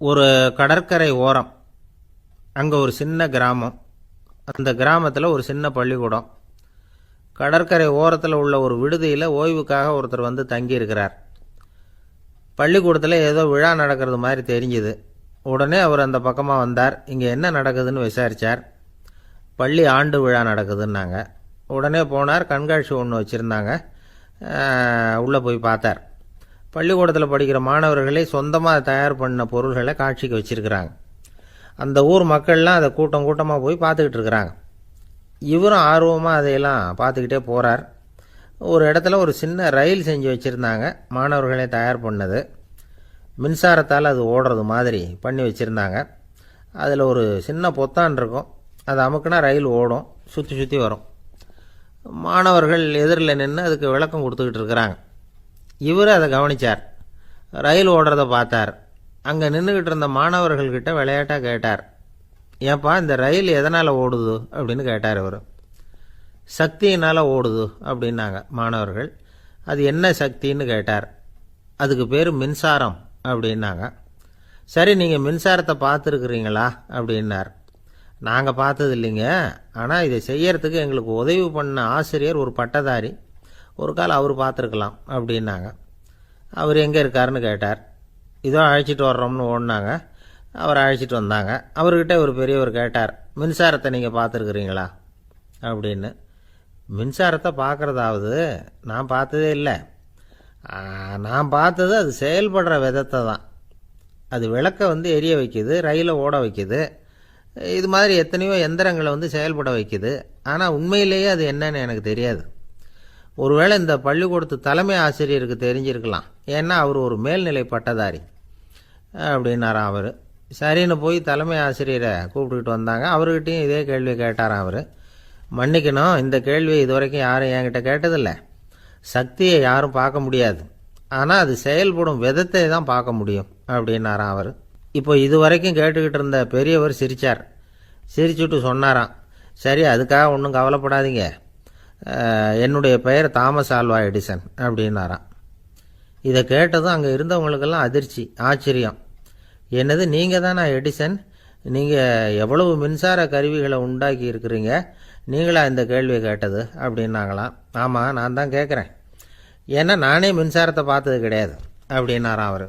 ஒரு கடற்கரை ஓரம், அங்கே ஒரு சின்ன கிராமம். அந்த கிராமத்தில் ஒரு சின்ன பள்ளிக்கூடம். கடற்கரை ஓரத்தில் உள்ள ஒரு விடுதியில் ஓய்வுக்காக ஒருத்தர் வந்து தங்கியிருக்கிறார். பள்ளிக்கூடத்தில் ஏதோ விழா நடக்கிறது மாதிரி தெரிஞ்சுது. உடனே அவர் அந்த பக்கமாக வந்தார். இங்கே என்ன நடக்குதுன்னு விசாரித்தார். பள்ளி ஆண்டு விழா நடக்குதுன்னாங்க. உடனே போனார். கண்காட்சி ஒன்று வச்சுருந்தாங்க. உள்ளே போய் பார்த்தார். பள்ளிக்கூடத்தில் படிக்கிற மாணவர்களே சொந்தமாக தயார் பண்ண பொருள்களை காட்சிக்கு வச்சுருக்கிறாங்க. அந்த ஊர் மக்கள்லாம் அதை கூட்டம் கூட்டமாக போய் பார்த்துக்கிட்டு இருக்கிறாங்க. இவரும் ஆர்வமாக அதையெல்லாம் பார்த்துக்கிட்டே போகிறார். ஒரு இடத்துல ஒரு சின்ன ரயில் செஞ்சு வச்சுருந்தாங்க. மாணவர்களே தயார் பண்ணது. மின்சாரத்தால் அது ஓடுறது மாதிரி பண்ணி வச்சுருந்தாங்க. அதில் ஒரு சின்ன பொத்தான் இருக்கும். அதை அமுக்குனா ரயில் ஓடும், சுற்றி சுற்றி வரும். மாணவர்கள் எதிரில் நின்று அதுக்கு விளக்கம் கொடுத்துக்கிட்டு இருக்கிறாங்க. இவர் அதை கவனித்தார். ரயில் ஓடுறத பார்த்தார். அங்கே நின்றுக்கிட்டு இருந்த மாணவர்கள்கிட்ட விளையாட்டாக கேட்டார், ஏன்பா இந்த ரயில் எதனால் ஓடுது அப்படின்னு கேட்டார். இவர் சக்தியினால் ஓடுது அப்படின்னாங்க மாணவர்கள். அது என்ன சக்தின்னு கேட்டார். அதுக்கு பேர் மின்சாரம் அப்படின்னாங்க. சரி, நீங்கள் மின்சாரத்தை பார்த்துருக்குறீங்களா அப்படின்னார். நாங்கள் பார்த்தது இல்லைங்க, ஆனால் இதை செய்யறதுக்கு எங்களுக்கு உதவி பண்ண ஆசிரியர் ஒரு பட்டதாரி, ஒரு கால் அவர் பார்த்துருக்கலாம் அப்படின்னாங்க. அவர் எங்கே இருக்காருன்னு கேட்டார். இதோ அழைச்சிட்டு வர்றோம்னு ஓடினாங்க. அவர் அழைச்சிட்டு வந்தாங்க. அவர்கிட்ட ஒரு பெரியவர் கேட்டார், மின்சாரத்தை நீங்கள் பார்த்துருக்குறீங்களா அப்படின்னு. மின்சாரத்தை பார்க்குறதாவது நான் பார்த்ததே இல்லை. நான் பார்த்தது அது செயல்படுற விதத்தை தான். அது விளக்கை வந்து எரிய வைக்குது, ரயிலை ஓட வைக்குது, இது மாதிரி எத்தனையோ எந்திரங்களை வந்து செயல்பட வைக்குது. ஆனால் உண்மையிலேயே அது என்னன்னு எனக்கு தெரியாது. ஒருவேளை இந்த பள்ளிக்கூடத்து தலைமை ஆசிரியருக்கு தெரிஞ்சிருக்கலாம், ஏன்னா அவர் ஒரு மேல்நிலை பட்டதாரி அப்படின்னாராம் அவர். சரின்னு போய் தலைமை ஆசிரியரை கூப்பிட்டுக்கிட்டு வந்தாங்க. அவர்கிட்டையும் இதே கேள்வி கேட்டாராம் அவர். மன்னிக்கணும், இந்த கேள்வியை இதுவரைக்கும் யாரும் என்கிட்ட கேட்டதில்லை. சக்தியை யாரும் பார்க்க முடியாது, ஆனால் அது செயல்படும் விதத்தை தான் பார்க்க முடியும் அப்படின்னாராம் அவர். இப்போ இதுவரைக்கும் கேட்டுக்கிட்டு இருந்த பெரியவர் சிரித்தார். சிரிச்சுட்டு சொன்னாராம், சரி, அதுக்காக ஒன்றும் கவலைப்படாதீங்க, என்னுடைய பெயர் தாமஸ் ஆல்வா எடிசன் அப்படின்னாராம். இதை கேட்டதும் அங்கே இருந்தவங்களுக்கெல்லாம் அதிர்ச்சி, ஆச்சரியம். என்னது, நீங்கள் தானா எடிசன்? நீங்கள் எவ்வளவு மின்சார கருவிகளை உண்டாக்கி இருக்கிறீங்க, நீங்களா இந்த கேள்வியை கேட்டது அப்படின்னாங்களாம். ஆமாம், நான் தான் கேட்குறேன், ஏன்னா நானே மின்சாரத்தை பார்த்தது கிடையாது அப்படின்னாராம் அவர்.